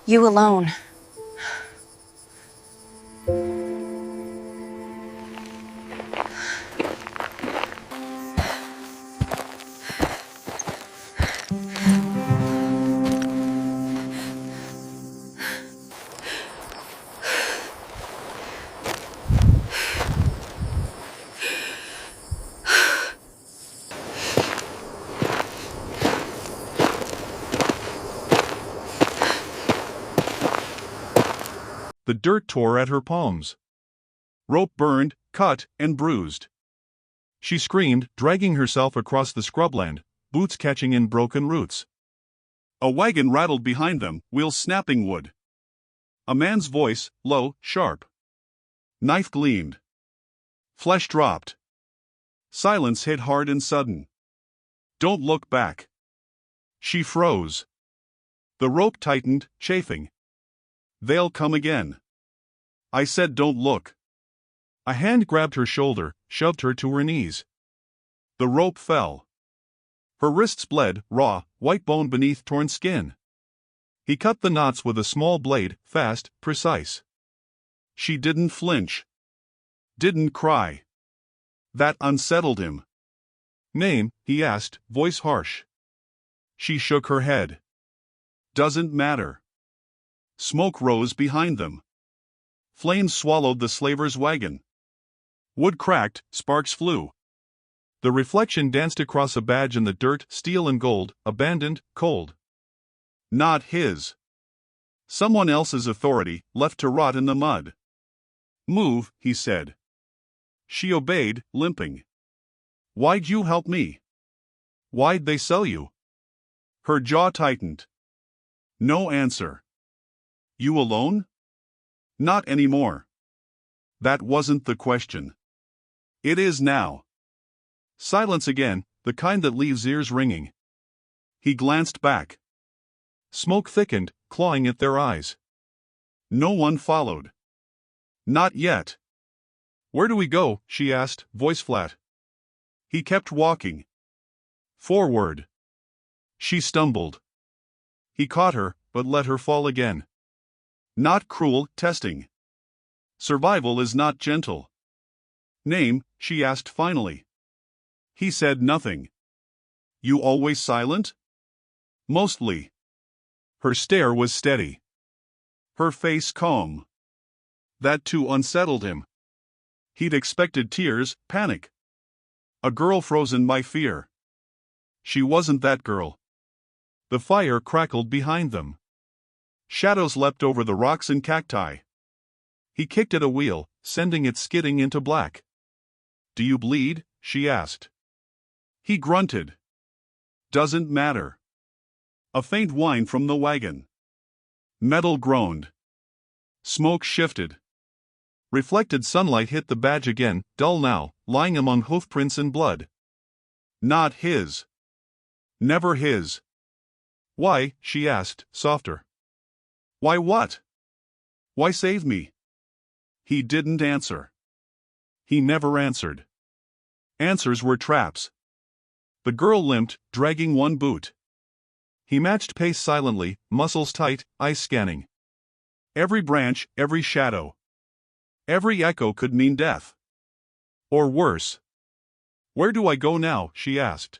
You alone. The dirt tore at her palms. Rope burned, cut, and bruised. She screamed, dragging herself across the scrubland, boots catching in broken roots. A wagon rattled behind them, wheels snapping wood. A man's voice, low, sharp. Knife gleamed. Flesh dropped. Silence hit hard and sudden. Don't look back. She froze. The rope tightened, chafing. They'll come again. I said don't look. A hand grabbed her shoulder, shoved her to her knees. The rope fell. Her wrists bled, raw, white bone beneath torn skin. He cut the knots with a small blade, fast, precise. She didn't flinch. Didn't cry. That unsettled him. Name, he asked, voice harsh. She shook her head. Doesn't matter. Smoke rose behind them. Flames swallowed the slaver's wagon. Wood cracked, sparks flew. The reflection danced across a badge in the dirt, steel and gold, abandoned, cold. Not his. Someone else's authority, left to rot in the mud. Move, he said. She obeyed, limping. Why'd you help me? Why'd they sell you? Her jaw tightened. No answer. You alone? Not anymore. That wasn't the question. It is now. Silence again, the kind that leaves ears ringing. He glanced back. Smoke thickened, clawing at their eyes. No one followed. Not yet. Where do we go? She asked, voice flat. He kept walking. Forward. She stumbled. He caught her, but let her fall again. Not cruel, testing. Survival is not gentle. Name, she asked finally. He said nothing. You always silent? Mostly. Her stare was steady. Her face calm. That too unsettled him. He'd expected tears, panic. A girl frozen by fear. She wasn't that girl. The fire crackled behind them. Shadows leapt over the rocks and cacti. He kicked at a wheel, sending it skidding into black. Do you bleed? She asked. He grunted. Doesn't matter. A faint whine from the wagon. Metal groaned. Smoke shifted. Reflected sunlight hit the badge again, dull now, lying among hoofprints and blood. Not his. Never his. Why? She asked, softer. Why what? Why save me? He didn't answer. He never answered. Answers were traps. The girl limped, dragging one boot. He matched pace silently, muscles tight, eyes scanning. Every branch, every shadow. Every echo could mean death. Or worse. Where do I go now? She asked.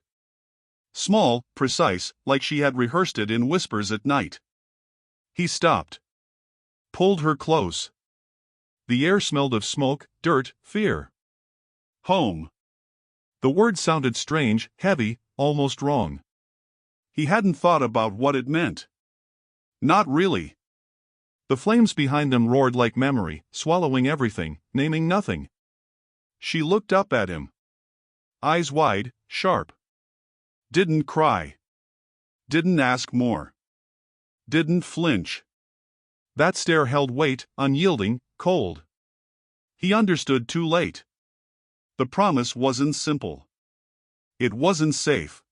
Small, precise, like she had rehearsed it in whispers at night. He stopped. Pulled her close. The air smelled of smoke, dirt, fear. Home. The word sounded strange, heavy, almost wrong. He hadn't thought about what it meant. Not really. The flames behind them roared like memory, swallowing everything, naming nothing. She looked up at him. Eyes wide, sharp. Didn't cry. Didn't ask more. Didn't flinch. That stare held weight, unyielding, cold. He understood too late. The promise wasn't simple. It wasn't safe.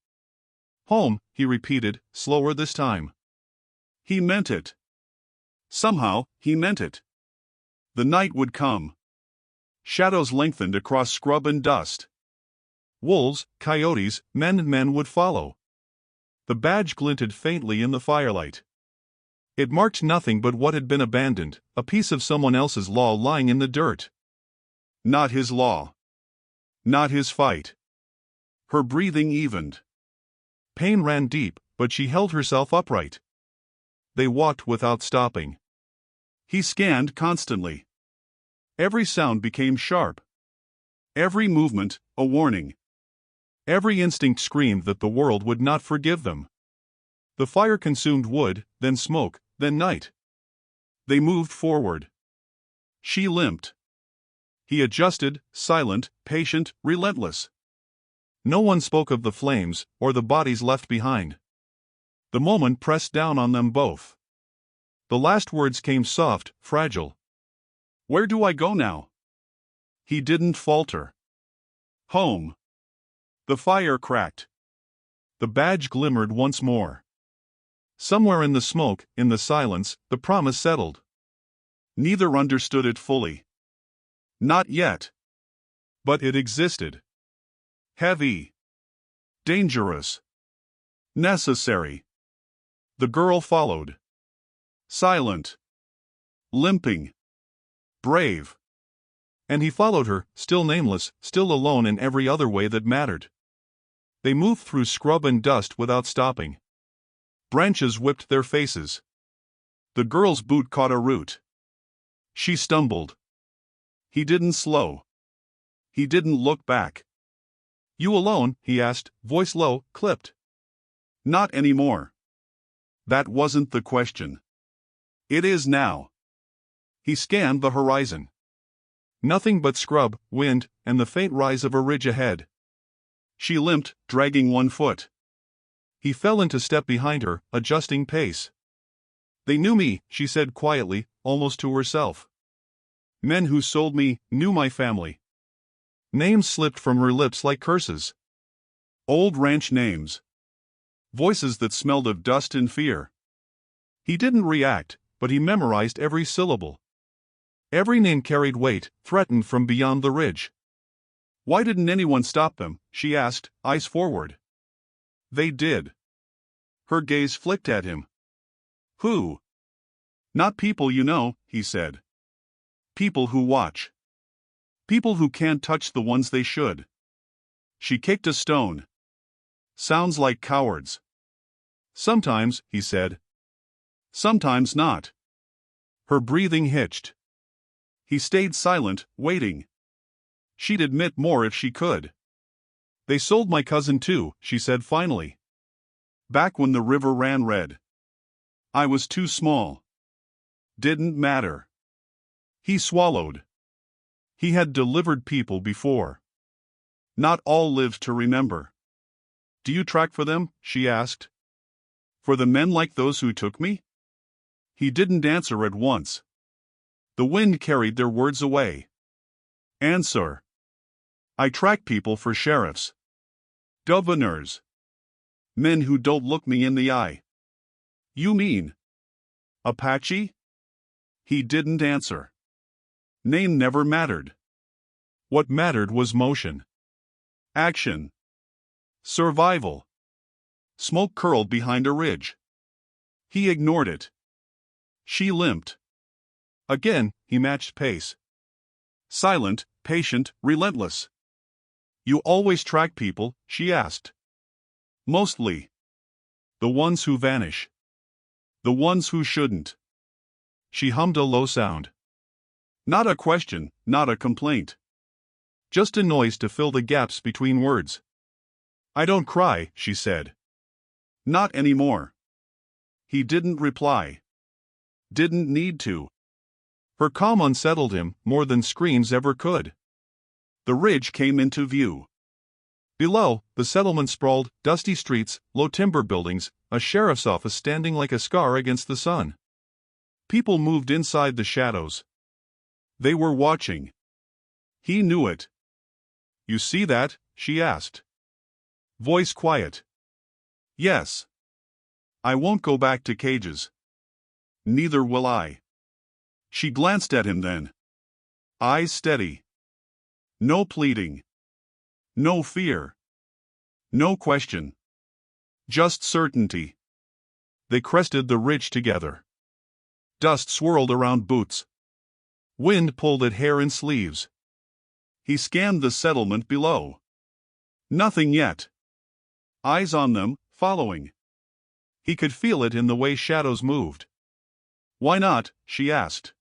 Home, he repeated, slower this time. He meant it. Somehow, he meant it. The night would come. Shadows lengthened across scrub and dust. Wolves, coyotes, men would follow. The badge glinted faintly in the firelight. It marked nothing but what had been abandoned, a piece of someone else's law lying in the dirt. Not his law. Not his fight. Her breathing evened. Pain ran deep, but she held herself upright. They walked without stopping. He scanned constantly. Every sound became sharp. Every movement, a warning. Every instinct screamed that the world would not forgive them. The fire consumed wood, then smoke, then night. They moved forward. She limped. He adjusted, silent, patient, relentless. No one spoke of the flames, or the bodies left behind. The moment pressed down on them both. The last words came soft, fragile. "Where do I go now?" He didn't falter. "Home." The fire cracked. The badge glimmered once more. Somewhere in the smoke, in the silence, the promise settled. Neither understood it fully. Not yet. But it existed. Heavy. Dangerous. Necessary. The girl followed. Silent. Limping. Brave. And he followed her, still nameless, still alone in every other way that mattered. They moved through scrub and dust without stopping. Branches whipped their faces. The girl's boot caught a root. She stumbled. He didn't slow. He didn't look back. "You alone?" he asked, voice low, clipped. "Not anymore." That wasn't the question. It is now. He scanned the horizon. Nothing but scrub, wind, and the faint rise of a ridge ahead. She limped, dragging one foot. He fell into step behind her, adjusting pace. "They knew me," she said quietly, almost to herself. "Men who sold me, knew my family." Names slipped from her lips like curses. Old ranch names. Voices that smelled of dust and fear. He didn't react, but he memorized every syllable. Every name carried weight, threatened from beyond the ridge. "Why didn't anyone stop them?" she asked, eyes forward. "They did." Her gaze flicked at him. "Who?" "Not people you know," he said. "People who watch. People who can't touch the ones they should." She kicked a stone. "Sounds like cowards." "Sometimes," he said. "Sometimes not." Her breathing hitched. He stayed silent, waiting. She'd admit more if she could. "They sold my cousin too," she said finally. "Back when the river ran red. I was too small. Didn't matter." He swallowed. He had delivered people before. Not all lived to remember. "Do you track for them?" she asked. "For the men like those who took me?" He didn't answer at once. The wind carried their words away. "Answer. I track people for sheriffs. Governors. Men who don't look me in the eye." "You mean Apache?" He didn't answer. Name never mattered. What mattered was motion. Action. Survival. Smoke curled behind a ridge. He ignored it. She limped. Again, he matched pace. Silent, patient, relentless. "You always track people?" she asked. "Mostly. The ones who vanish. The ones who shouldn't." She hummed a low sound. Not a question, not a complaint. Just a noise to fill the gaps between words. "I don't cry," she said. "Not anymore." He didn't reply. Didn't need to. Her calm unsettled him more than screams ever could. The ridge came into view. Below, the settlement sprawled, dusty streets, low timber buildings, a sheriff's office standing like a scar against the sun. People moved inside the shadows. They were watching. He knew it. "You see that?" she asked. Voice quiet. "Yes. I won't go back to cages." "Neither will I." She glanced at him then. Eyes steady. No pleading. No fear. No question. Just certainty. They crested the ridge together. Dust swirled around boots. Wind pulled at hair and sleeves. He scanned the settlement below. Nothing yet. Eyes on them, following. He could feel it in the way shadows moved. "Why not?" she asked.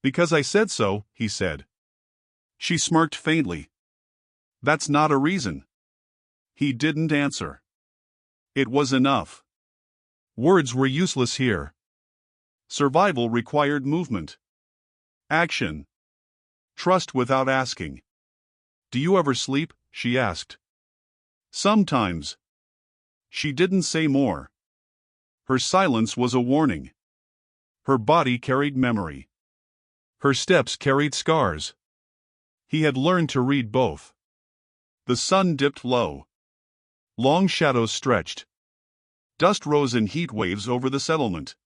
"Because I said so," he said. She smirked faintly. "That's not a reason." He didn't answer. It was enough. Words were useless here. Survival required movement. Action. Trust without asking. "Do you ever sleep?" she asked. "Sometimes." She didn't say more. Her silence was a warning. Her body carried memory. Her steps carried scars. He had learned to read both. The sun dipped low. Long shadows stretched. Dust rose in heat waves over the settlement.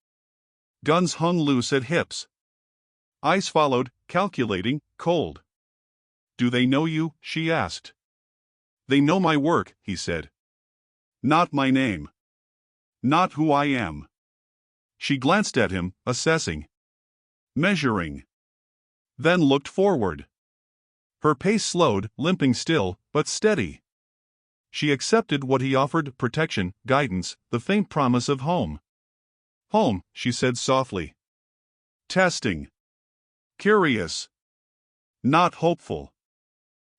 Guns hung loose at hips. Eyes followed, calculating, cold. "Do they know you?" she asked. "They know my work," he said. "Not my name. Not who I am." She glanced at him, assessing. Measuring. Then looked forward. Her pace slowed, limping still, but steady. She accepted what he offered: protection, guidance, the faint promise of home. "Home," she said softly. Testing. Curious. Not hopeful.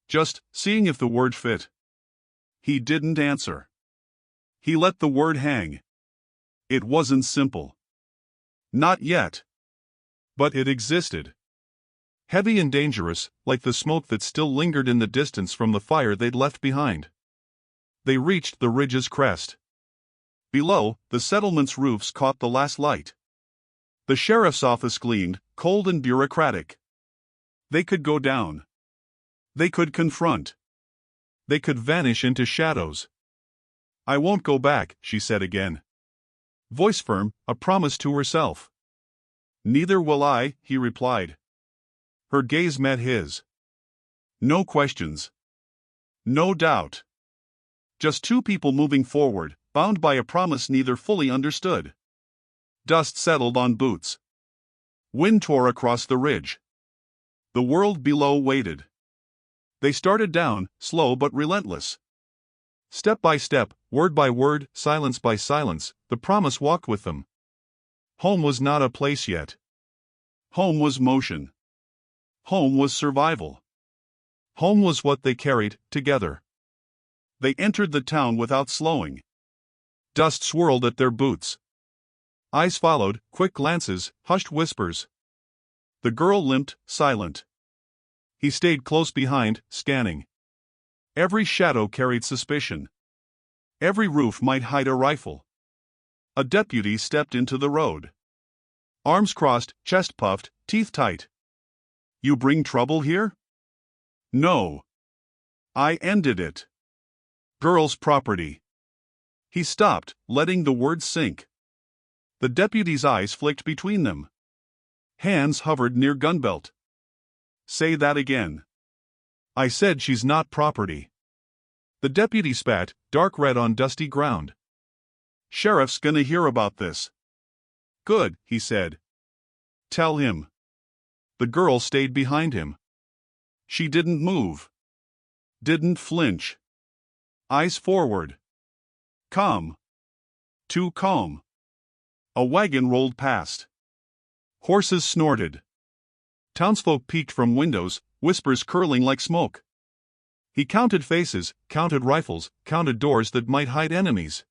Just seeing if the word fit. He didn't answer. He let the word hang. It wasn't simple. Not yet. But it existed. Heavy and dangerous, like the smoke that still lingered in the distance from the fire they'd left behind. They reached the ridge's crest. Below, the settlement's roofs caught the last light. The sheriff's office gleamed, cold and bureaucratic. They could go down. They could confront. They could vanish into shadows. "I won't go back," she said again. Voice firm, a promise to herself. "Neither will I," he replied. Her gaze met his. No questions. No doubt. Just two people moving forward, bound by a promise neither fully understood. Dust settled on boots. Wind tore across the ridge. The world below waited. They started down, slow but relentless. Step by step, word by word, silence by silence, the promise walked with them. Home was not a place yet. Home was motion. Home was survival. Home was what they carried, together. They entered the town without slowing. Dust swirled at their boots. Eyes followed, quick glances, hushed whispers. The girl limped, silent. He stayed close behind, scanning. Every shadow carried suspicion. Every roof might hide a rifle. A deputy stepped into the road. Arms crossed, chest puffed, teeth tight. "You bring trouble here?" "No. I ended it. Girl's property." He stopped, letting the words sink. The deputy's eyes flicked between them. Hands hovered near gunbelt. "Say that again." "I said she's not property." The deputy spat, dark red on dusty ground. "Sheriff's gonna hear about this." "Good," he said. "Tell him." The girl stayed behind him. She didn't move. Didn't flinch. Eyes forward. Calm. Too calm. A wagon rolled past. Horses snorted. Townsfolk peeked from windows, whispers curling like smoke. He counted faces, counted rifles, counted doors that might hide enemies.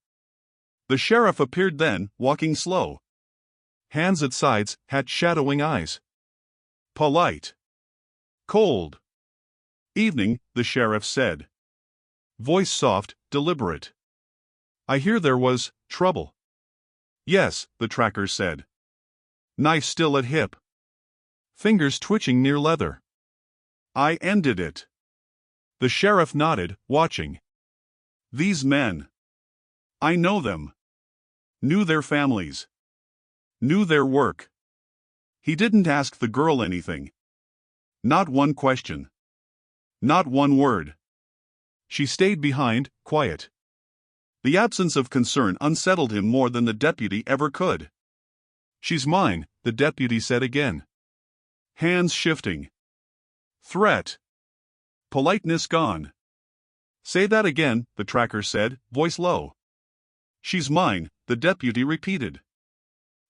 The sheriff appeared then, walking slow. Hands at sides, hat shadowing eyes. Polite. Cold. "Evening," the sheriff said. Voice soft, deliberate. "I hear there was trouble." "Yes," the tracker said. Knife still at hip. Fingers twitching near leather. "I ended it." The sheriff nodded, watching. "These men. I know them. Knew their families. Knew their work." He didn't ask the girl anything. Not one question. Not one word. She stayed behind, quiet. The absence of concern unsettled him more than the deputy ever could. She's mine, the deputy said again. Hands shifting. Threat. Politeness gone. Say that again, the tracker said, voice low. She's mine, the deputy repeated.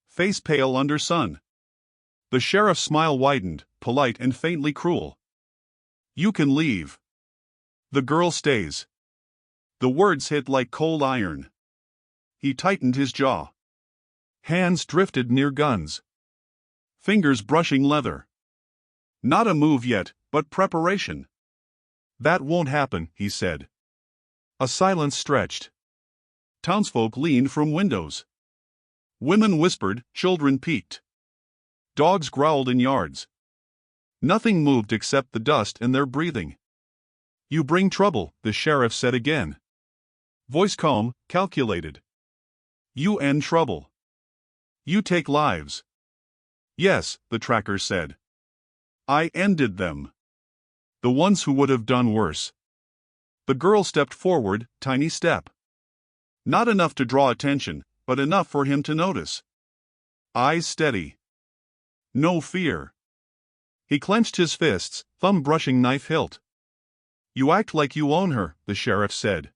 Face pale under sun. The sheriff's smile widened, polite and faintly cruel. You can leave. The girl stays. The words hit like cold iron. He tightened his jaw. Hands drifted near guns. Fingers brushing leather. Not a move yet, but preparation. That won't happen, he said. A silence stretched. Townsfolk leaned from windows. Women whispered, children peeked. Dogs growled in yards. Nothing moved except the dust in their breathing. You bring trouble, the sheriff said again. Voice calm, calculated. You end trouble. You take lives. Yes, the tracker said. I ended them. The ones who would have done worse. The girl stepped forward, tiny step. Not enough to draw attention, but enough for him to notice. Eyes steady. No fear. He clenched his fists, thumb brushing knife hilt. You act like you own her, the sheriff said.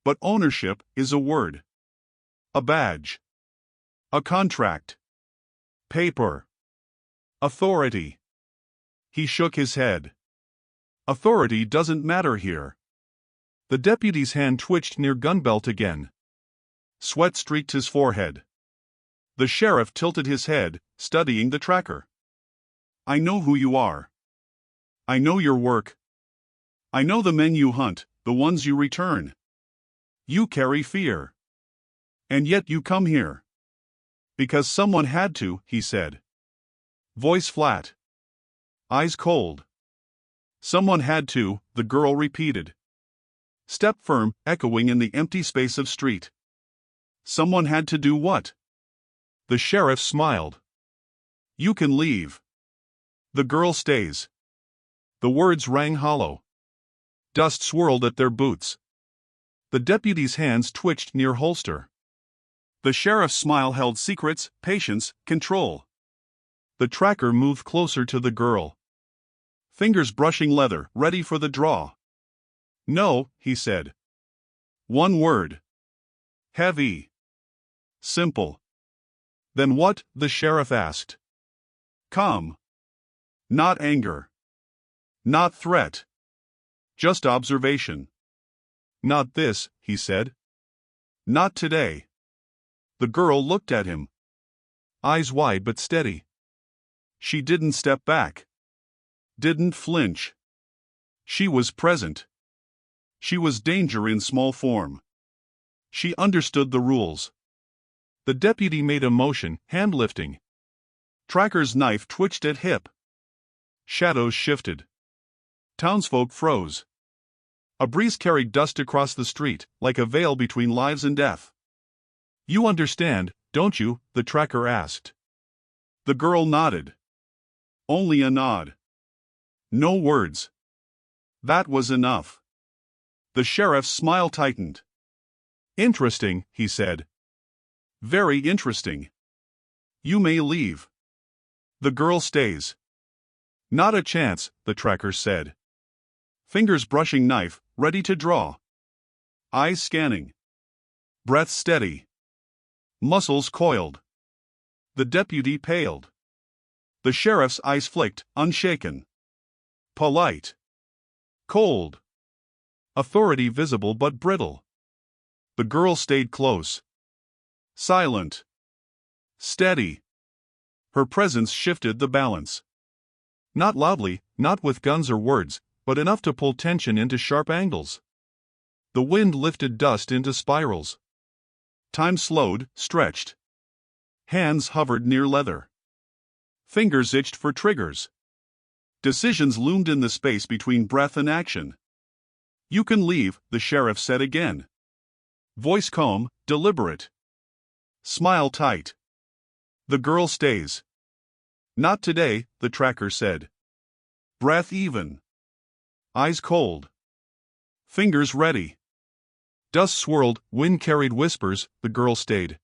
But ownership is a word. A badge. A contract. Paper. Authority. He shook his head. Authority doesn't matter here. The deputy's hand twitched near gunbelt again. Sweat streaked his forehead. The sheriff tilted his head, studying the tracker. I know who you are. I know your work. I know the men you hunt, the ones you return. You carry fear. And yet you come here. Because someone had to, he said. Voice flat. Eyes cold. Someone had to, the girl repeated. Step firm, echoing in the empty space of street. Someone had to do what? The sheriff smiled. You can leave. The girl stays. The words rang hollow. Dust swirled at their boots. The deputy's hands twitched near holster. The sheriff's smile held secrets, patience, control. The tracker moved closer to the girl. Fingers brushing leather, ready for the draw. No, he said. One word. Heavy. Simple. Then what? The sheriff asked. Calm. Not anger. Not threat. Just observation. Not this, he said. Not today. The girl looked at him. Eyes wide but steady. She didn't step back. Didn't flinch. She was present. She was danger in small form. She understood the rules. The deputy made a motion, hand lifting. Tracker's knife twitched at hip. Shadows shifted. Townsfolk froze. A breeze carried dust across the street, like a veil between lives and death. You understand, don't you? The tracker asked. The girl nodded. Only a nod. No words. That was enough. The sheriff's smile tightened. Interesting, he said. Very interesting. You may leave. The girl stays. Not a chance, the tracker said. Fingers brushing knife, ready to draw. Eyes scanning. Breath steady. Muscles coiled. The deputy paled. The sheriff's eyes flicked, unshaken. Polite. Cold. Authority visible but brittle. The girl stayed close. Silent. Steady. Her presence shifted the balance. Not loudly, not with guns or words, but enough to pull tension into sharp angles. The wind lifted dust into spirals. Time slowed, stretched. Hands hovered near leather. Fingers itched for triggers. Decisions loomed in the space between breath and action. You can leave, the sheriff said again. Voice calm, deliberate. Smile tight. The girl stays. Not today, the tracker said. Breath even. Eyes cold. Fingers ready. Dust swirled, wind carried whispers, the girl stayed.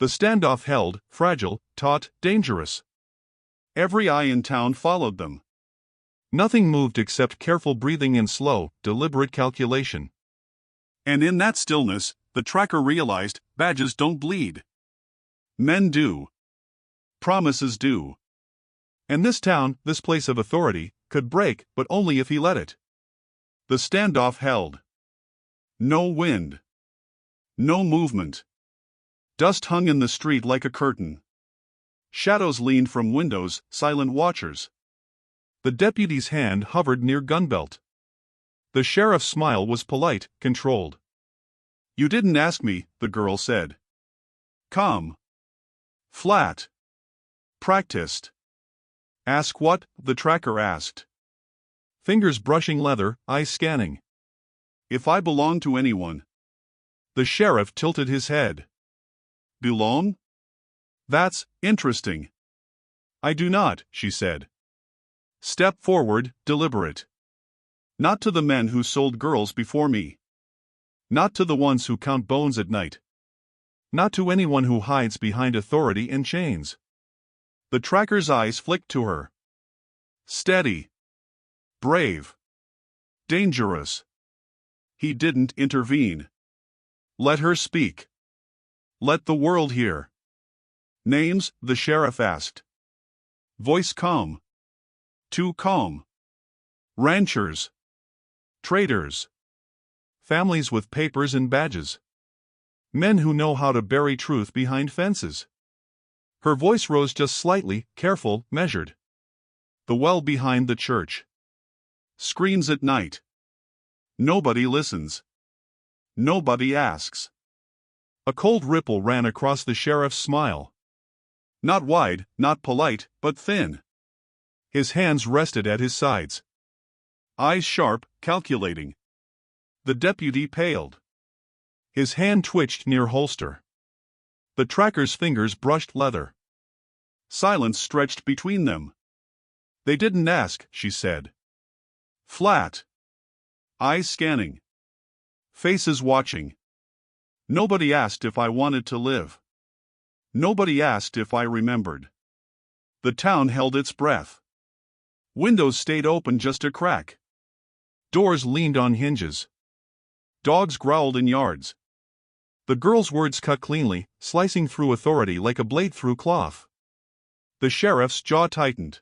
The standoff held, fragile, taut, dangerous. Every eye in town followed them. Nothing moved except careful breathing and slow, deliberate calculation. And in that stillness, the tracker realized, badges don't bleed. Men do. Promises do. And this town, this place of authority, could break, but only if he let it. The standoff held. No wind. No movement. Dust hung in the street like a curtain. Shadows leaned from windows, silent watchers. The deputy's hand hovered near gunbelt. The sheriff's smile was polite, controlled. "You didn't ask me," the girl said. "Calm. Flat. Practiced." "Ask what?" the tracker asked. Fingers brushing leather, eyes scanning. "If I belong to anyone." The sheriff tilted his head. "Belong? That's interesting." "I do not," she said. "Step forward, deliberate. Not to the men who sold girls before me. Not to the ones who count bones at night. Not to anyone who hides behind authority and chains." The tracker's eyes flicked to her. Steady. Brave. Dangerous. He didn't intervene. Let her speak. Let the world hear. "Names?" the sheriff asked. Voice calm. Too calm. "Ranchers. Traders. Families with papers and badges. Men who know how to bury truth behind fences." Her voice rose just slightly, careful, measured. "The well behind the church. Screams at night. Nobody listens. Nobody asks." A cold ripple ran across the sheriff's smile. Not wide, not polite, but thin. His hands rested at his sides. Eyes sharp, calculating. The deputy paled. His hand twitched near holster. The tracker's fingers brushed leather. Silence stretched between them. "They didn't ask," she said. Flat. Eyes scanning. Faces watching. "Nobody asked if I wanted to live. Nobody asked if I remembered." The town held its breath. Windows stayed open just a crack. Doors leaned on hinges. Dogs growled in yards. The girl's words cut cleanly, slicing through authority like a blade through cloth. The sheriff's jaw tightened.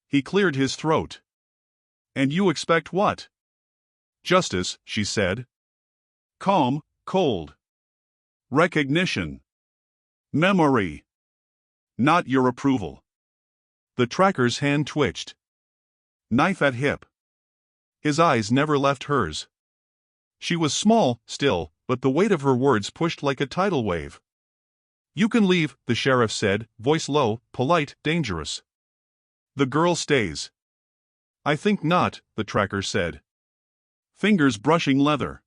He cleared his throat. "And you expect what?" "Justice," she said. Calm, cold. "Recognition. Memory. Not your approval." The tracker's hand twitched. Knife at hip. His eyes never left hers. She was small, still, but the weight of her words pushed like a tidal wave. "You can leave," the sheriff said, voice low, polite, dangerous. "The girl stays." "I think not," the tracker said. Fingers brushing leather.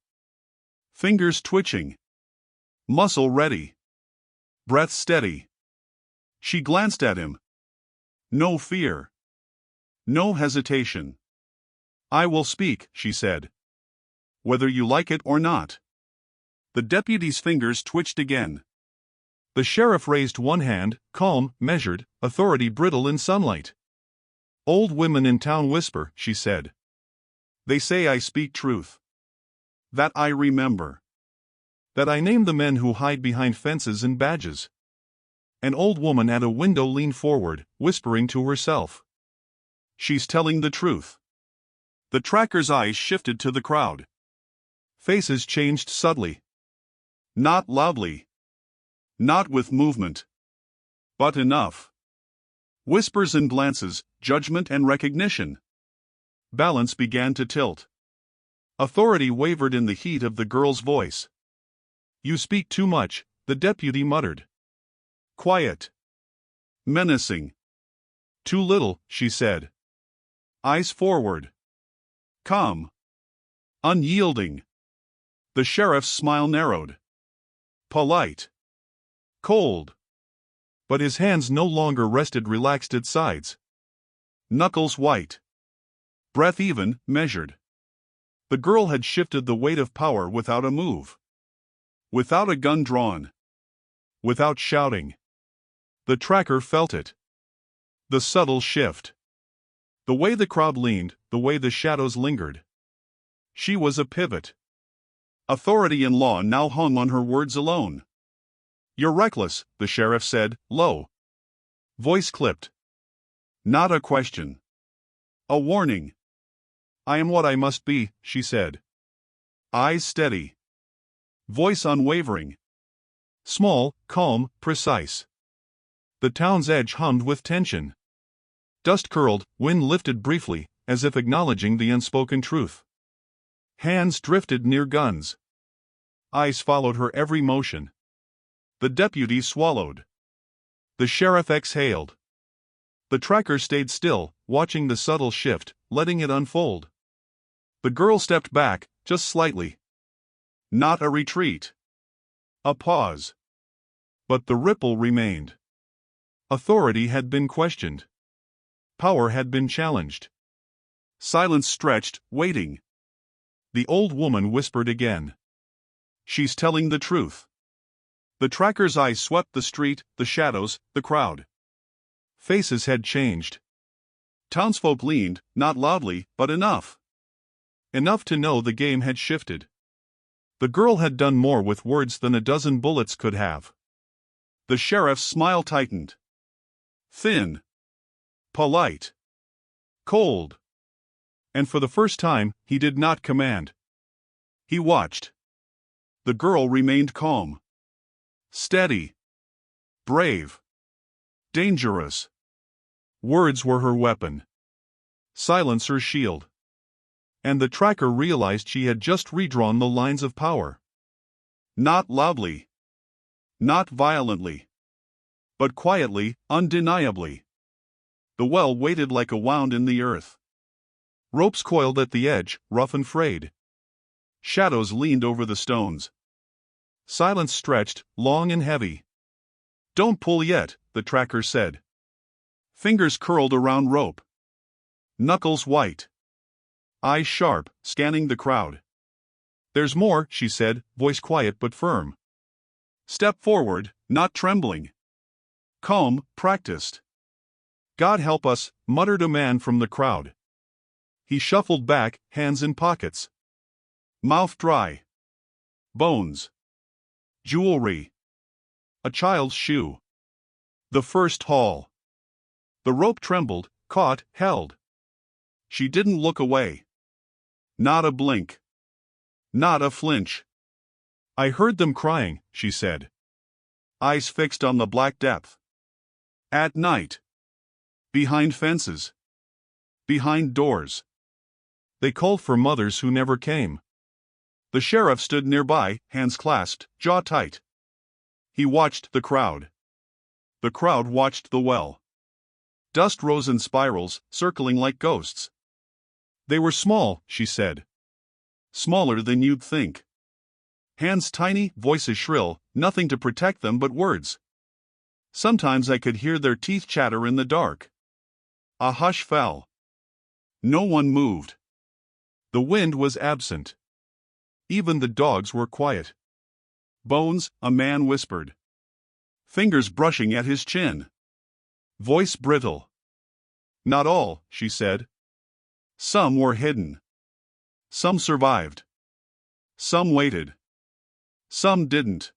Fingers twitching. Muscle ready. Breath steady. She glanced at him. No fear. No hesitation. "I will speak," she said. "Whether you like it or not." The deputy's fingers twitched again. The sheriff raised one hand, calm, measured, authority brittle in sunlight. "Old women in town whisper," she said. "They say I speak truth. That I remember. That I name the men who hide behind fences and badges." An old woman at a window leaned forward, whispering to herself. "She's telling the truth." The tracker's eyes shifted to the crowd. Faces changed subtly. Not loudly. Not with movement. But enough. Whispers and glances, judgment and recognition. Balance began to tilt. Authority wavered in the heat of the girl's voice. "You speak too much," the deputy muttered. Quiet. Menacing. "Too little," she said. Eyes forward. Calm. Unyielding. The sheriff's smile narrowed. Polite. Cold. But his hands no longer rested relaxed at sides. Knuckles white. Breath even, measured. The girl had shifted the weight of power without a move. Without a gun drawn. without shouting. The tracker felt it. The subtle shift. The way the crowd leaned, the way the shadows lingered. She was a pivot. Authority and law now hung on her words alone. "You're reckless," the sheriff said, low. Voice clipped. "Not a question. A warning." "I am what I must be," she said. Eyes steady. Voice unwavering. Small, calm, precise. The town's edge hummed with tension. Dust curled, wind lifted briefly, as if acknowledging the unspoken truth. Hands drifted near guns. Eyes followed her every motion. The deputy swallowed. The sheriff exhaled. The tracker stayed still, watching the subtle shift, letting it unfold. The girl stepped back, just slightly. Not a retreat. A pause. But the ripple remained. Authority had been questioned. Power had been challenged. Silence stretched, waiting. The old woman whispered again. "She's telling the truth." The tracker's eyes swept the street, the shadows, the crowd. Faces had changed. Townsfolk leaned, not loudly, but enough. Enough to know the game had shifted. The girl had done more with words than a dozen bullets could have. The sheriff's smile tightened. Thin. Polite. Cold. And for the first time, he did not command. He watched. The girl remained calm. Steady. Brave. Dangerous. Words were her weapon. Silence her shield. And the tracker realized she had just redrawn the lines of power. Not loudly. Not violently. But quietly, undeniably. The well waited like a wound in the earth. Ropes coiled at the edge, rough and frayed. Shadows leaned over the stones. Silence stretched, long and heavy. "Don't pull yet," the tracker said. Fingers curled around rope. Knuckles white. Eyes sharp, scanning the crowd. "There's more," she said, voice quiet but firm. Step forward, not trembling. Calm, practiced. "God help us," muttered a man from the crowd. He shuffled back, hands in pockets. Mouth dry. Bones. Jewelry. A child's shoe. The first haul. The rope trembled, caught, held. She didn't look away. Not a blink. Not a flinch. "I heard them crying," she said. Eyes fixed on the black depth. At night. Behind fences. Behind doors. They called for mothers who never came. The sheriff stood nearby, hands clasped, jaw tight. He watched the crowd. The crowd watched the well. Dust rose in spirals, circling like ghosts. "They were small," she said. "Smaller than you'd think. Hands tiny, voices shrill, nothing to protect them but words. Sometimes I could hear their teeth chatter in the dark." A hush fell. No one moved. The wind was absent. Even the dogs were quiet. "Bones," a man whispered. Fingers brushing at his chin. Voice brittle. "Not all," she said. "Some were hidden. Some survived. Some waited. Some didn't."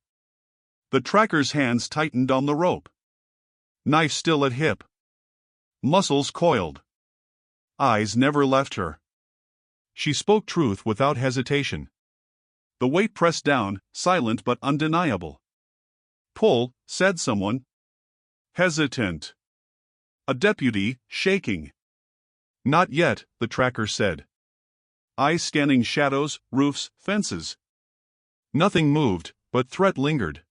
The tracker's hands tightened on the rope. Knife still at hip. Muscles coiled. Eyes never left her. She spoke truth without hesitation. The weight pressed down, silent but undeniable. "Pull," said someone. Hesitant. A deputy, shaking. "Not yet," the tracker said. Eyes scanning shadows, roofs, fences. Nothing moved, but threat lingered.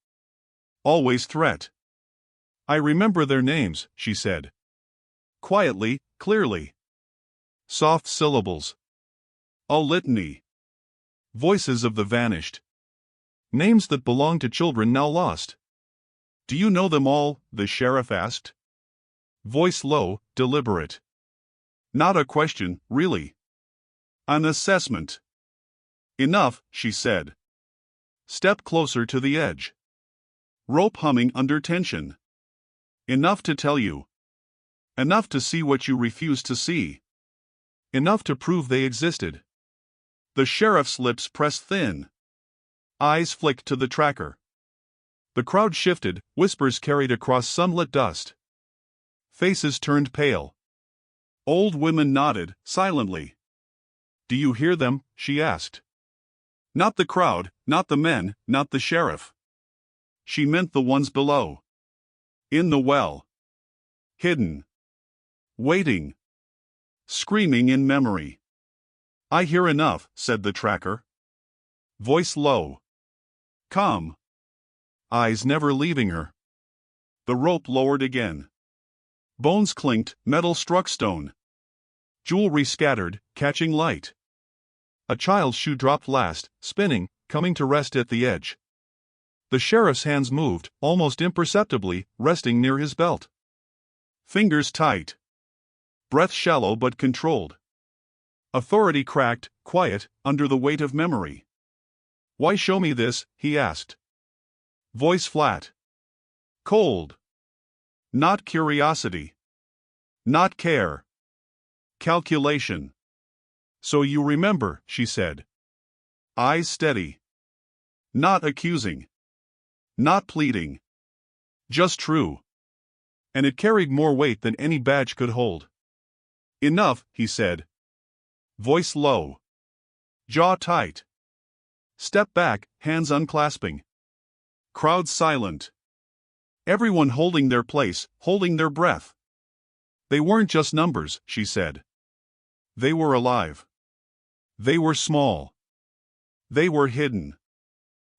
Always threat. "I remember their names," she said. Quietly, clearly. Soft syllables. A litany. Voices of the vanished. Names that belonged to children now lost. "Do you know them all?" the sheriff asked. Voice low, deliberate. "Not a question, really. An assessment." "Enough," she said. Step closer to the edge. Rope humming under tension. Enough to tell you. Enough to see what you refuse to see. Enough to prove they existed. The sheriff's lips pressed thin. Eyes flicked to the tracker. The crowd shifted, whispers carried across sunlit dust. Faces turned pale. Old women nodded, silently. "Do you hear them?" she asked. Not the crowd, not the men, not the sheriff. She meant the ones below. In the well. Hidden. Waiting. Screaming in memory. "I hear enough," said the tracker. Voice low. Calm. Eyes never leaving her. The rope lowered again. Bones clinked, metal struck stone. Jewelry scattered, catching light. A child's shoe dropped last, spinning, coming to rest at the edge. The sheriff's hands moved, almost imperceptibly, resting near his belt. Fingers tight. Breath shallow but controlled. Authority cracked, quiet, under the weight of memory. "Why show me this?" he asked. Voice flat. Cold. Not curiosity. Not care. Calculation. "So you remember," she said. Eyes steady. Not accusing. Not pleading. Just true. And it carried more weight than any badge could hold. "Enough," he said. Voice low. Jaw tight. Step back, hands unclasping. Crowd silent. Everyone holding their place, holding their breath. They weren't just numbers, she said. They were alive. They were small. They were hidden.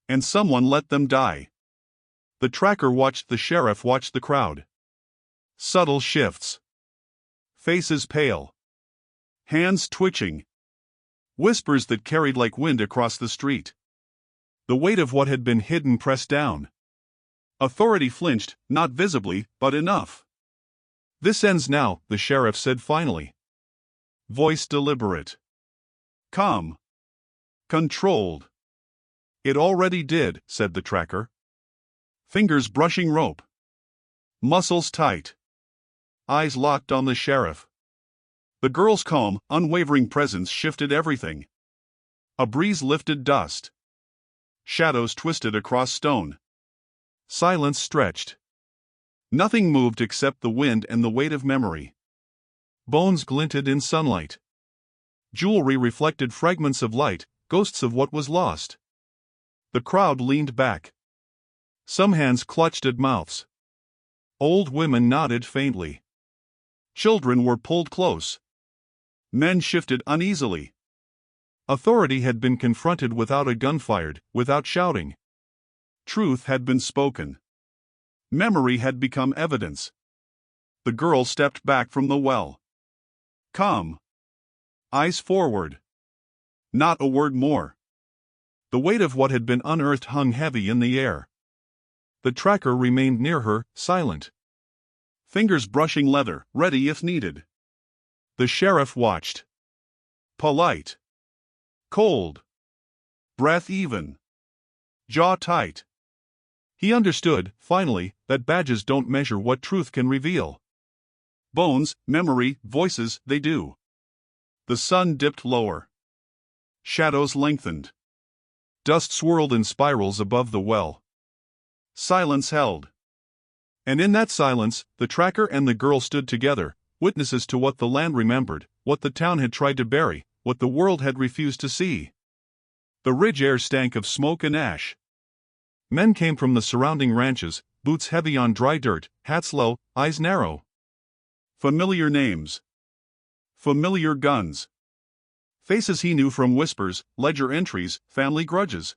And someone let them die. The tracker watched the sheriff watch the crowd. Subtle shifts. Faces pale. Hands twitching. Whispers that carried like wind across the street. The weight of what had been hidden pressed down. Authority flinched, not visibly, but enough. "This ends now," the sheriff said finally. Voice deliberate. Calm. Controlled. "It already did," said the tracker. Fingers brushing rope. Muscles tight. Eyes locked on the sheriff. The girl's calm, unwavering presence shifted everything. A breeze lifted dust. Shadows twisted across stone. Silence stretched. Nothing moved except the wind and the weight of memory. Bones glinted in sunlight. Jewelry reflected fragments of light, ghosts of what was lost. The crowd leaned back. Some hands clutched at mouths. Old women nodded faintly. Children were pulled close. Men shifted uneasily. Authority had been confronted without a gun fired, without shouting. Truth had been spoken. Memory had become evidence. The girl stepped back from the well. Calm. Eyes forward. Not a word more. The weight of what had been unearthed hung heavy in the air. The tracker remained near her, silent. Fingers brushing leather, ready if needed. The sheriff watched. Polite. Cold. Breath even. Jaw tight. He understood, finally, that badges don't measure what truth can reveal. Bones, memory, voices, they do. The sun dipped lower. Shadows lengthened. Dust swirled in spirals above the well. Silence held. And in that silence, the tracker and the girl stood together, witnesses to what the land remembered, what the town had tried to bury, what the world had refused to see. The ridge air stank of smoke and ash. Men came from the surrounding ranches, boots heavy on dry dirt, hats low, eyes narrow. Familiar names. Familiar guns. Faces he knew from whispers, ledger entries, family grudges.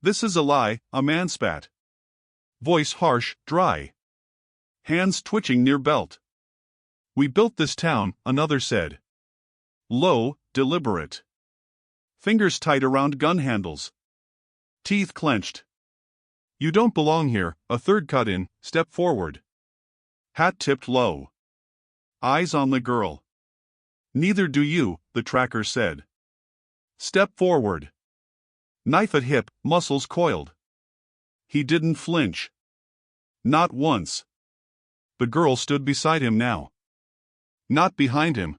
"This is a lie," a man spat. Voice harsh, dry. Hands twitching near belt. "We built this town," another said. Low, deliberate. Fingers tight around gun handles. Teeth clenched. "You don't belong here," a third cut in, "Step forward." Hat tipped low. Eyes on the girl. "Neither do you," the tracker said. "Step forward." Knife at hip, muscles coiled. He didn't flinch. Not once. The girl stood beside him now. Not behind him.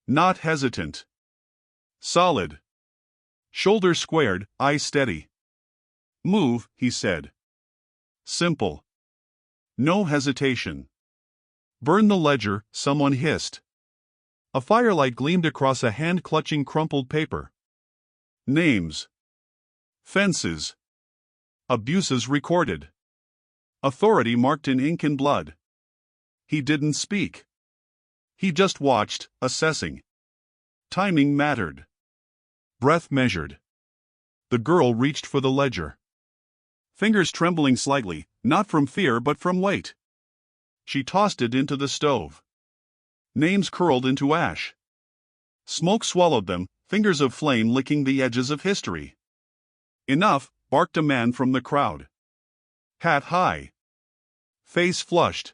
Not hesitant. Solid. Shoulders squared, eyes steady. Move, he said. Simple. No hesitation. Burn the ledger, someone hissed. A firelight gleamed across a hand clutching crumpled paper. Names. Fences. Abuses recorded. Authority marked in ink and blood. He didn't speak. He just watched, assessing. Timing mattered. Breath measured. The girl reached for the ledger. Fingers trembling slightly, not from fear but from weight. She tossed it into the stove. Names curled into ash. Smoke swallowed them, fingers of flame licking the edges of history. Enough, barked a man from the crowd. Hat high. Face flushed.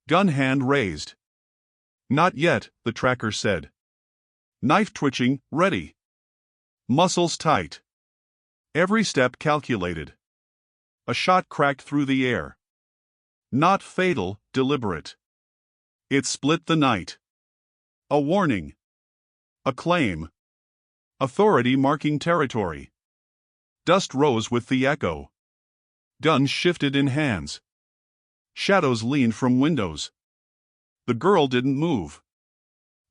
Gun hand raised. Not yet, the tracker said. Knife twitching, ready. Muscles tight. Every step calculated. A shot cracked through the air. Not fatal, deliberate. It split the night. A warning. A claim. Authority marking territory. Dust rose with the echo. Guns shifted in hands. Shadows leaned from windows. The girl didn't move.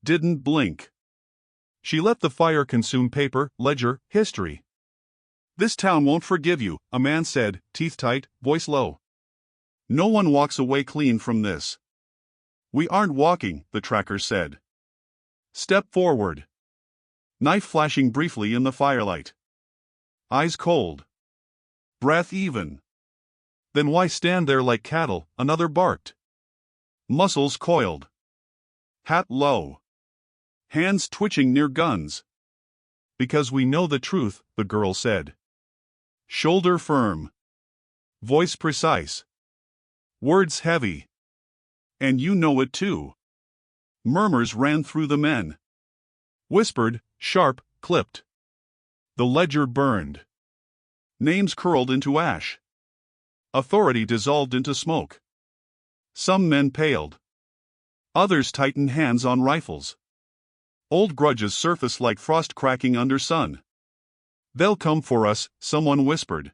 Didn't blink. She let the fire consume paper, ledger, history. This town won't forgive you, a man said, teeth tight, voice low. No one walks away clean from this. We aren't walking, the tracker said. Step forward. Knife flashing briefly in the firelight. Eyes cold. Breath even. Then why stand there like cattle? Another barked. Muscles coiled. Hat low. Hands twitching near guns. Because we know the truth, the girl said. Shoulder firm. Voice precise. Words heavy. And you know it too. Murmurs ran through the men. Whispered, sharp, clipped. The ledger burned. Names curled into ash. Authority dissolved into smoke. Some men paled. Others tightened hands on rifles. Old grudges surfaced like frost cracking under sun. They'll come for us, someone whispered.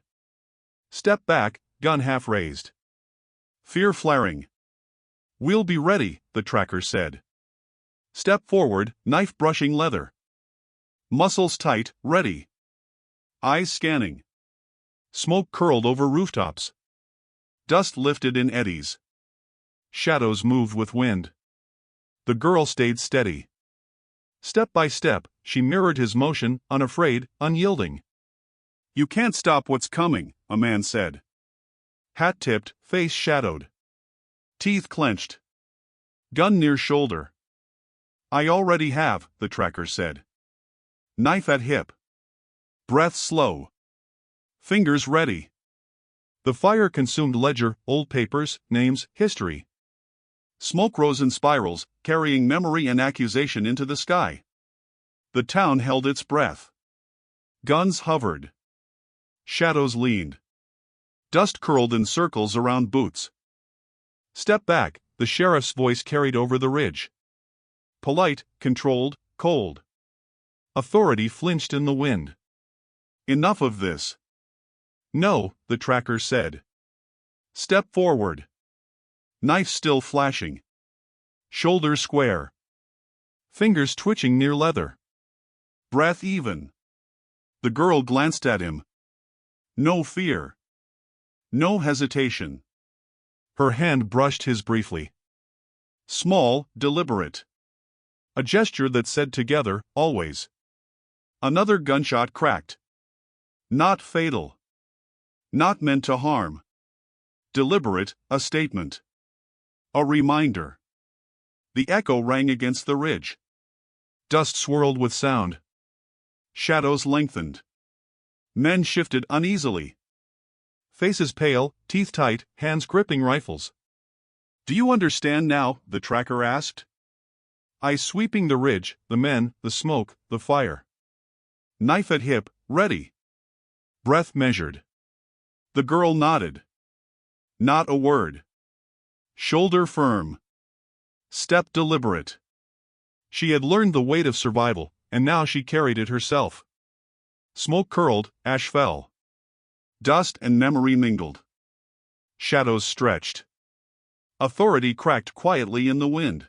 Step back, gun half raised. Fear flaring. We'll be ready, the tracker said. Step forward, knife brushing leather. Muscles tight, ready. Eyes scanning. Smoke curled over rooftops. Dust lifted in eddies. Shadows moved with wind. The girl stayed steady. Step by step, she mirrored his motion, unafraid, unyielding. You can't stop what's coming, a man said. Hat tipped, face shadowed. Teeth clenched. Gun near shoulder. I already have, the tracker said. Knife at hip. Breath slow. Fingers ready. The fire-consumed ledger, old papers, names, history. Smoke rose in spirals, carrying memory and accusation into the sky. The town held its breath. Guns hovered. Shadows leaned. Dust curled in circles around boots. Step back, the sheriff's voice carried over the ridge. Polite, controlled, cold. Authority flinched in the wind. Enough of this. No, the tracker said. Step forward. Knife still flashing. Shoulders square. Fingers twitching near leather. Breath even. The girl glanced at him. No fear. No hesitation. Her hand brushed his briefly. Small, deliberate. A gesture that said together, always. Another gunshot cracked. Not fatal. Not meant to harm. Deliberate, a statement. A reminder. The echo rang against the ridge. Dust swirled with sound. Shadows lengthened. Men shifted uneasily. Faces pale, teeth tight, hands gripping rifles. Do you understand now? The tracker asked. Eyes sweeping the ridge, the men, the smoke, the fire. Knife at hip, ready. Breath measured. The girl nodded. Not a word. Shoulder firm. Step deliberate. She had learned the weight of survival, and now she carried it herself. Smoke curled, ash fell. Dust and memory mingled. Shadows stretched. Authority cracked quietly in the wind.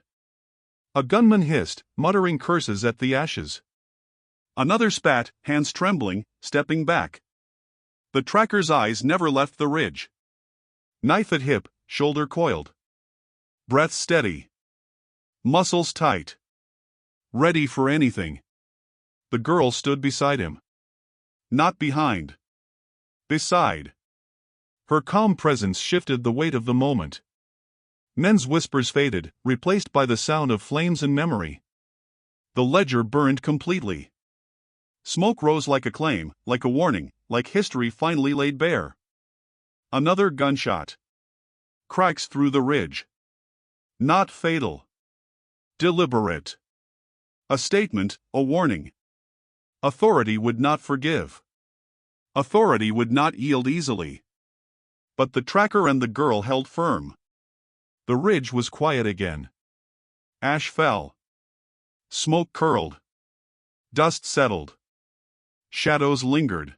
A gunman hissed, muttering curses at the ashes. Another spat, hands trembling, stepping back. The tracker's eyes never left the ridge. Knife at hip, shoulder coiled. Breath steady. Muscles tight. Ready for anything. The girl stood beside him. Not behind. Beside. Her calm presence shifted the weight of the moment. Men's whispers faded, replaced by the sound of flames and memory. The ledger burned completely. Smoke rose like a claim, like a warning, like history finally laid bare. Another gunshot. Cracks through the ridge. Not fatal. Deliberate. A statement, a warning. Authority would not forgive. Authority would not yield easily. But the tracker and the girl held firm. The ridge was quiet again. Ash fell. Smoke curled. Dust settled. Shadows lingered.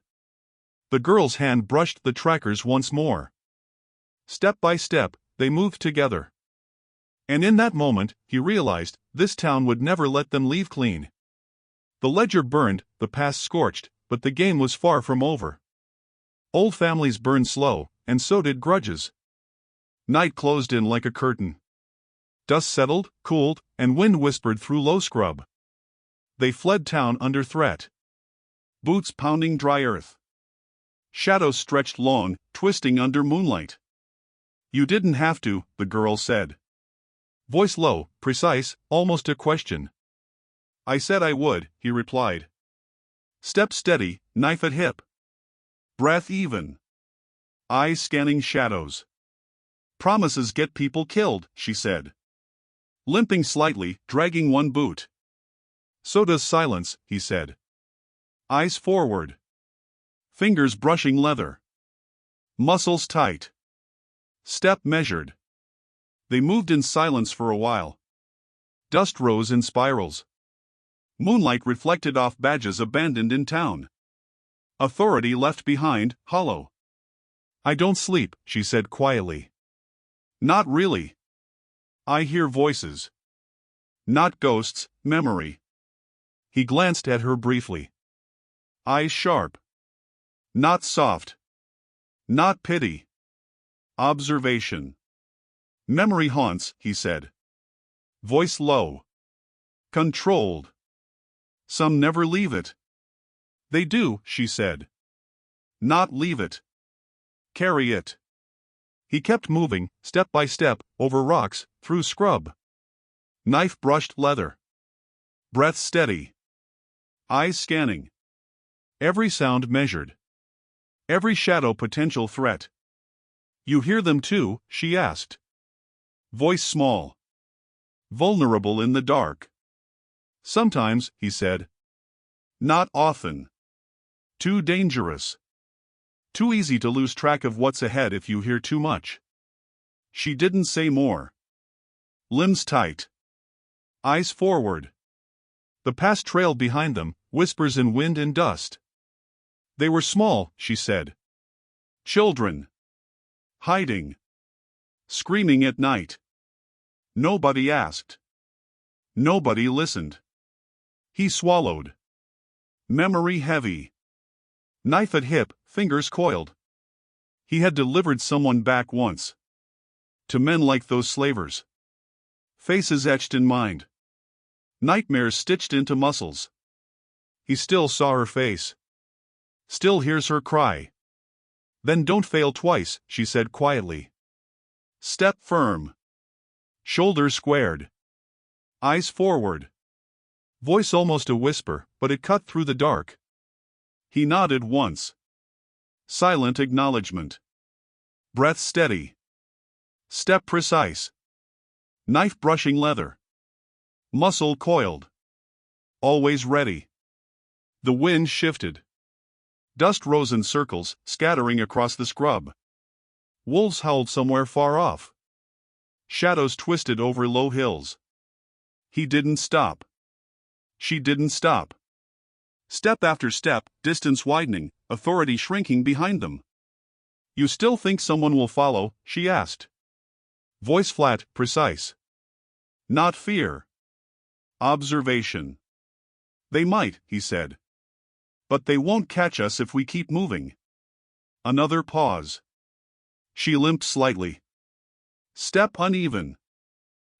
The girl's hand brushed the tracker's once more. Step by step, they moved together. And in that moment, he realized, this town would never let them leave clean. The ledger burned, the past scorched, but the game was far from over. Old families burned slow, and so did grudges. Night closed in like a curtain. Dust settled, cooled, and wind whispered through low scrub. They fled town under threat. Boots pounding dry earth. Shadows stretched long, twisting under moonlight. You didn't have to, the girl said. Voice low, precise, almost a question. I said I would, he replied. Step steady, knife at hip. Breath even. Eyes scanning shadows. Promises get people killed, she said. Limping slightly, dragging one boot. So does silence, he said. Eyes forward. Fingers brushing leather. Muscles tight. Step measured. They moved in silence for a while. Dust rose in spirals. Moonlight reflected off badges abandoned in town. Authority left behind, hollow. I don't sleep, she said quietly. Not really. I hear voices. Not ghosts, memory. He glanced at her briefly. Eyes sharp. Not soft. Not pity. Observation. Memory haunts, he said. Voice low. Controlled. Some never leave it. They do, she said. Not leave it. Carry it. He kept moving, step by step, over rocks, through scrub. Knife brushed leather. Breath steady. Eyes scanning. Every sound measured. Every shadow potential threat. You hear them too, she asked. Voice small. Vulnerable in the dark. Sometimes, he said. Not often. Too dangerous. Too easy to lose track of what's ahead if you hear too much. She didn't say more. Limbs tight. Eyes forward. The past trailed behind them, whispers in wind and dust. They were small, she said. Children. Hiding. Screaming at night. Nobody asked. Nobody listened. He swallowed. Memory heavy. Knife at hip, fingers coiled. He had delivered someone back once. To men like those slavers. Faces etched in mind. Nightmares stitched into muscles. He still saw her face. Still hears her cry. Then don't fail twice, she said quietly. Step firm. Shoulders squared. Eyes forward. Voice almost a whisper, but it cut through the dark. He nodded once. Silent acknowledgement. Breath steady. Step precise. Knife brushing leather. Muscle coiled. Always ready. The wind shifted. Dust rose in circles, scattering across the scrub. Wolves howled somewhere far off. Shadows twisted over low hills. He didn't stop. She didn't stop. Step after step, distance widening, authority shrinking behind them. "You still think someone will follow?" she asked. Voice flat, precise. Not fear. Observation. "They might," he said. "But they won't catch us if we keep moving." Another pause. She limped slightly. Step uneven.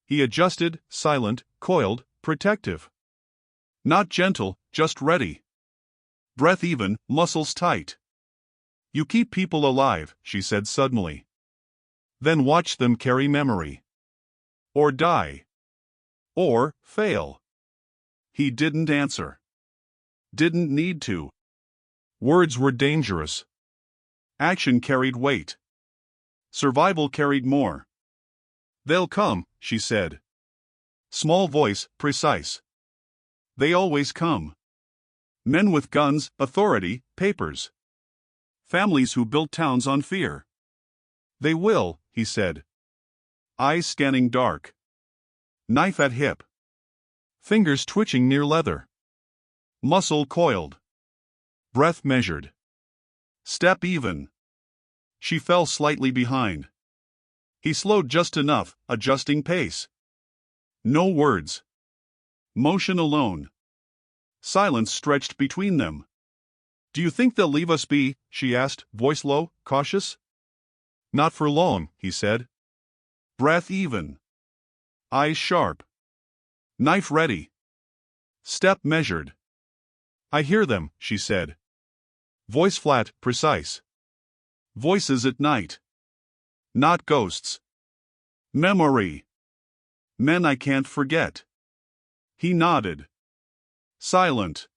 He adjusted, silent, coiled, protective. Not gentle, just ready. Breath even, muscles tight. "You keep people alive," she said suddenly. "Then watch them carry memory. Or die. Or fail." He didn't answer. Didn't need to. Words were dangerous. Action carried weight. Survival carried more. "They'll come," she said. Small voice, precise. "They always come. Men with guns, authority, papers. Families who built towns on fear." "They will," he said. Eyes scanning dark. Knife at hip. Fingers twitching near leather. Muscle coiled. Breath measured. Step even. She fell slightly behind. He slowed just enough, adjusting pace. No words. Motion alone. Silence stretched between them. "Do you think they'll leave us be?" she asked, voice low, cautious. "Not for long," he said. Breath even. Eyes sharp. Knife ready. Step measured. "I hear them," she said. Voice flat, precise. Voices at night. Not ghosts. Memory. Men I can't forget. He nodded. Silent.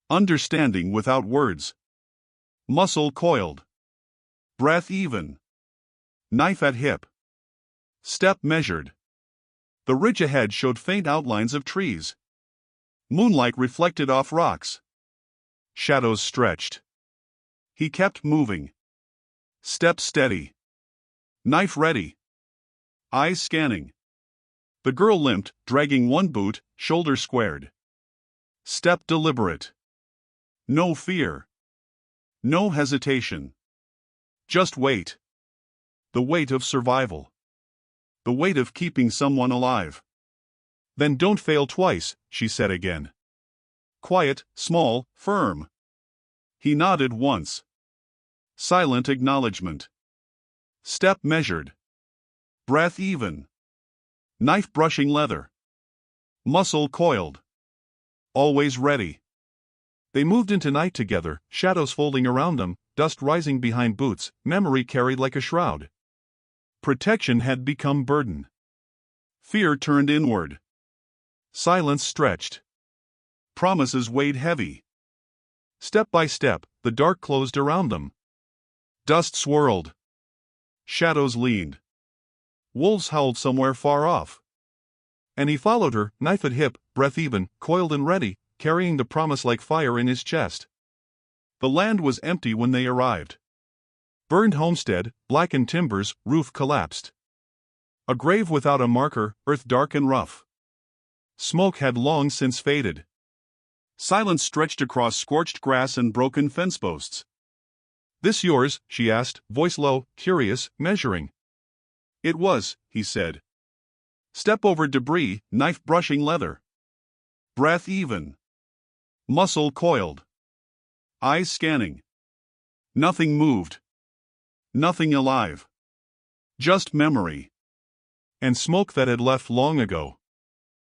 Understanding without words. Muscle coiled. Breath even. Knife at hip. Step measured. The ridge ahead showed faint outlines of trees. Moonlight reflected off rocks. Shadows stretched. He kept moving. Step steady. Knife ready. Eyes scanning. The girl limped, dragging one boot, shoulder squared. Step deliberate. No fear. No hesitation. Just wait. The weight of survival. The weight of keeping someone alive. "Then don't fail twice," she said again. Quiet, small, firm. He nodded once. Silent acknowledgement. Step measured. Breath even. Knife brushing leather. Muscle coiled. Always ready. They moved into night together, shadows folding around them, dust rising behind boots, memory carried like a shroud. Protection had become burden. Fear turned inward. Silence stretched. Promises weighed heavy. Step by step, the dark closed around them. Dust swirled. Shadows leaned. Wolves howled somewhere far off. And he followed her, knife at hip, breath even, coiled and ready, carrying the promise like fire in his chest. The land was empty when they arrived. Burned homestead, blackened timbers, roof collapsed. A grave without a marker, earth dark and rough. Smoke had long since faded. Silence stretched across scorched grass and broken fence posts. "This yours?" she asked, voice low, curious, measuring. "It was," he said. Step over debris, knife brushing leather. Breath even. Muscle coiled. Eyes scanning. Nothing moved. Nothing alive. Just memory. And smoke that had left long ago.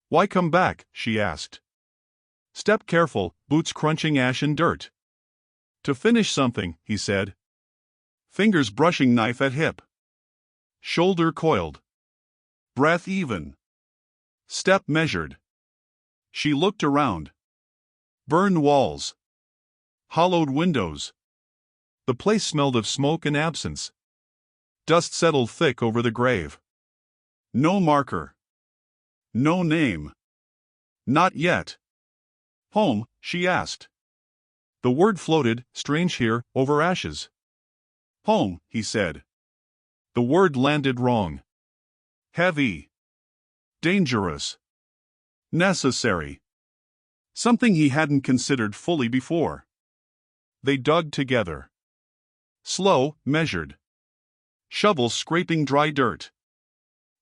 "Why come back?" she asked. Step careful, boots crunching ash and dirt. "To finish something," he said. Fingers brushing knife at hip. Shoulder coiled. Breath even. Step measured. She looked around. Burned walls. Hollowed windows. The place smelled of smoke and absence. Dust settled thick over the grave. No marker. No name. Not yet. "Home?" she asked. The word floated, strange here, over ashes. "Home," he said. The word landed wrong. Heavy. Dangerous. Necessary. Something he hadn't considered fully before. They dug together. Slow, measured. Shovels scraping dry dirt.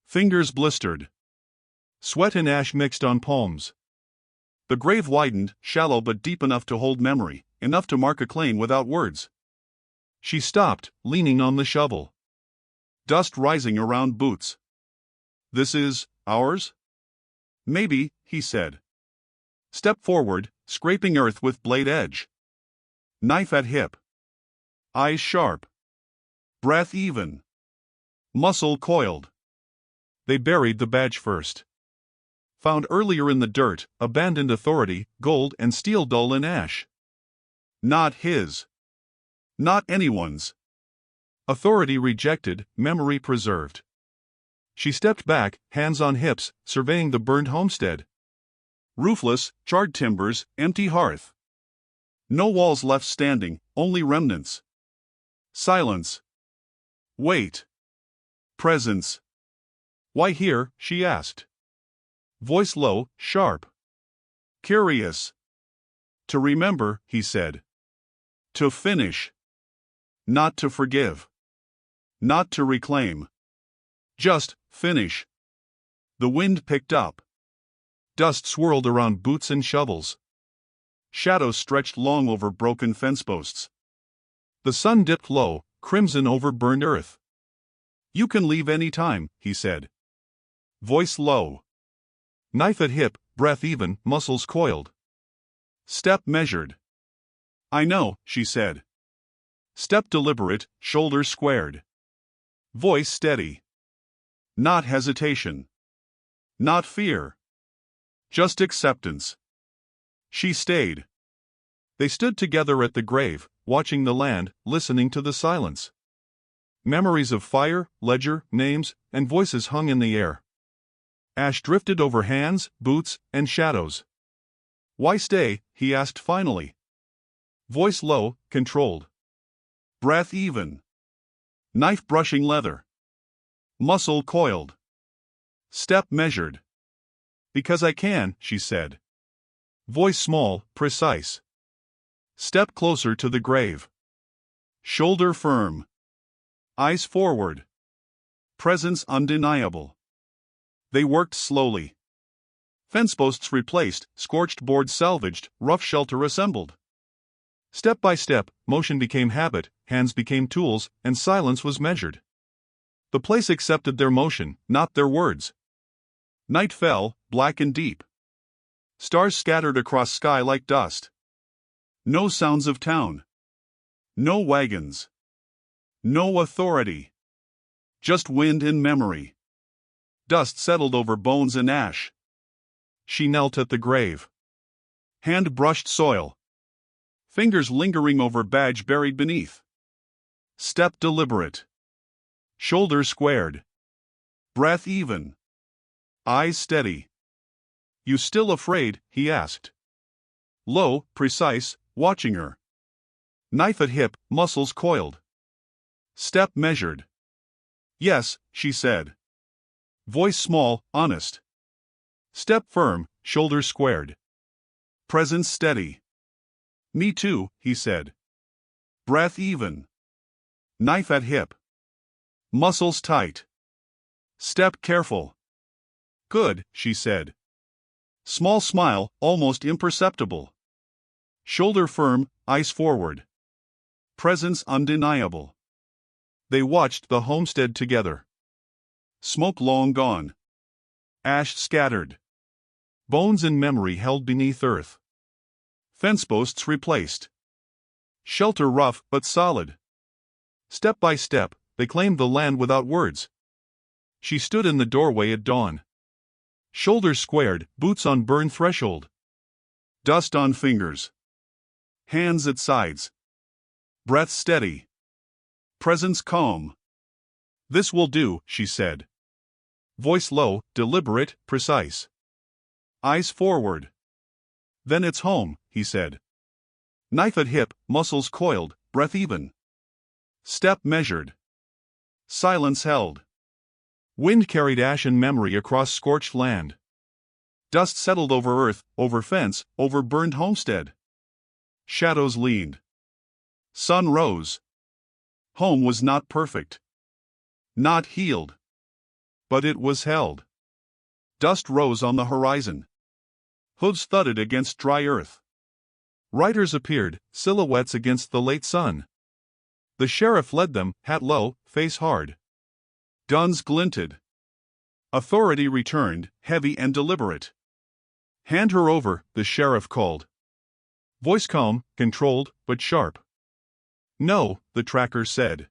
Fingers blistered. Sweat and ash mixed on palms. The grave widened, shallow but deep enough to hold memory, enough to mark a claim without words. She stopped, leaning on the shovel. Dust rising around boots. This is ours? Maybe, he said. Step forward, scraping earth with blade edge. Knife at hip. Eyes sharp. Breath even. Muscle coiled. They buried the badge first. Found earlier in the dirt, abandoned authority, gold and steel dull in ash. Not his. Not anyone's. Authority rejected, memory preserved. She stepped back, hands on hips, surveying the burned homestead. Roofless, charred timbers, empty hearth. No walls left standing, only remnants. Silence. Wait. Presence. Why here? She asked. Voice low, sharp. Curious. To remember, he said. To finish. Not to forgive. Not to reclaim. Just finish. The wind picked up. Dust swirled around boots and shovels. Shadows stretched long over broken fence posts. The sun dipped low, crimson over burned earth. You can leave any time, he said. Voice low. Knife at hip, breath even, muscles coiled. Step measured. I know, she said. Step deliberate, shoulders squared. Voice steady. Not hesitation. Not fear. Just acceptance. She stayed. They stood together at the grave, watching the land, listening to the silence. Memories of fire, ledger, names, and voices hung in the air. Ash drifted over hands, boots, and shadows. Why stay? He asked finally. Voice low, controlled. Breath even. Knife brushing leather. Muscle coiled. Step measured. Because I can, she said. Voice small, precise. Step closer to the grave. Shoulder firm. Eyes forward. Presence undeniable. They worked slowly. Fence posts replaced, scorched boards salvaged, rough shelter assembled. Step by step, motion became habit, hands became tools, and silence was measured. The place accepted their motion, not their words. Night fell, black and deep. Stars scattered across sky like dust. No sounds of town. No wagons. No authority. Just wind and memory. Dust settled over bones and ash. She knelt at the grave. Hand brushed soil. Fingers lingering over badge buried beneath. Step deliberate. Shoulders squared. Breath even. Eyes steady. You still afraid? He asked. Low, precise, watching her. Knife at hip, muscles coiled. Step measured. Yes, she said. Voice small, honest. Step firm, shoulders squared. Presence steady. Me too, he said. Breath even. Knife at hip. Muscles tight. Step careful. Good, she said. Small smile, almost imperceptible. Shoulder firm, eyes forward. Presence undeniable. They watched the homestead together. Smoke long gone. Ash scattered. Bones and memory held beneath earth. Fence posts replaced. Shelter rough but solid. Step by step, they claimed the land without words. She stood in the doorway at dawn. Shoulders squared, boots on burned threshold. Dust on fingers. Hands at sides. Breath steady. Presence calm. This will do, she said. Voice low, deliberate, precise. Eyes forward. Then it's home, he said. Knife at hip, muscles coiled, breath even. Step measured. Silence held. Wind carried ash and memory across scorched land. Dust settled over earth, over fence, over burned homestead. Shadows leaned. Sun rose. Home was not perfect. Not healed. But it was held. Dust rose on the horizon. Hooves thudded against dry earth. Riders appeared, silhouettes against the late sun. The sheriff led them, hat low, face hard. Guns glinted. Authority returned, heavy and deliberate. Hand her over, the sheriff called. Voice calm, controlled, but sharp. No, the tracker said.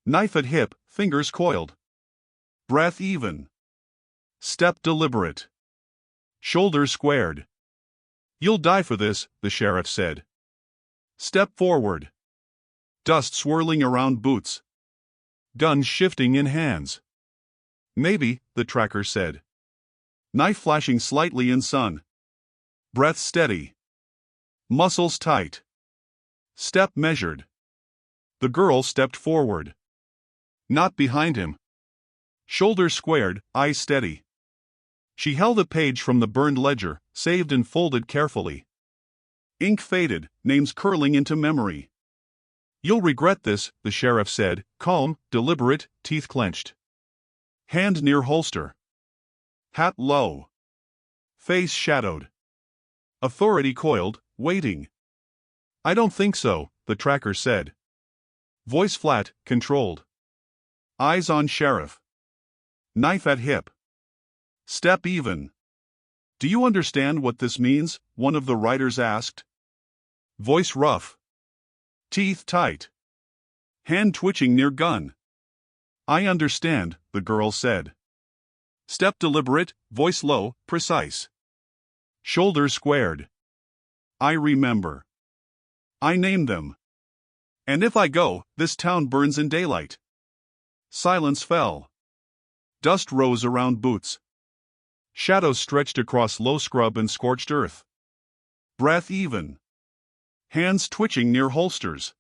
Knife at hip, fingers coiled. Breath even. Step deliberate. Shoulders squared. You'll die for this, the sheriff said. Step forward. Dust swirling around boots. Gun shifting in hands. Maybe, the tracker said. Knife flashing slightly in sun. Breath steady. Muscles tight. Step measured. The girl stepped forward. Not behind him. Shoulders squared, eyes steady. She held a page from the burned ledger, saved and folded carefully. Ink faded, names curling into memory. You'll regret this, the sheriff said, calm, deliberate, teeth clenched. Hand near holster. Hat low. Face shadowed. Authority coiled, waiting. I don't think so, the tracker said. Voice flat, controlled. Eyes on sheriff. Knife at hip. Step even. Do you understand what this means? One of the riders asked. Voice rough. Teeth tight. Hand twitching near gun. I understand, the girl said. Step deliberate, voice low, precise. Shoulders squared. I remember. I name them. And if I go, this town burns in daylight. Silence fell. Dust rose around boots. Shadows stretched across low scrub and scorched earth. Breath even. Hands twitching near holsters.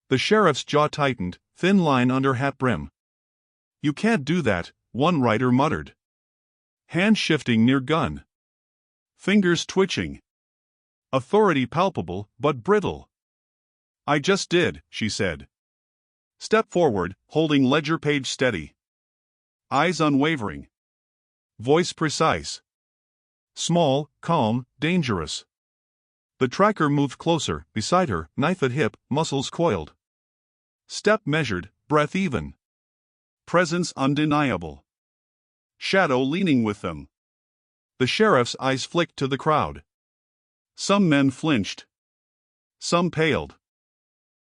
The sheriff's jaw tightened, thin line under hat brim. You can't do that, one rider muttered. Hand shifting near gun. Fingers twitching. Authority palpable, but brittle. I just did, she said. Step forward, holding ledger page steady. Eyes unwavering. Voice precise. Small, calm, dangerous. The tracker moved closer, beside her, knife at hip, muscles coiled. Step measured, breath even. Presence undeniable. Shadow leaning with them. The sheriff's eyes flicked to the crowd. Some men flinched. Some paled.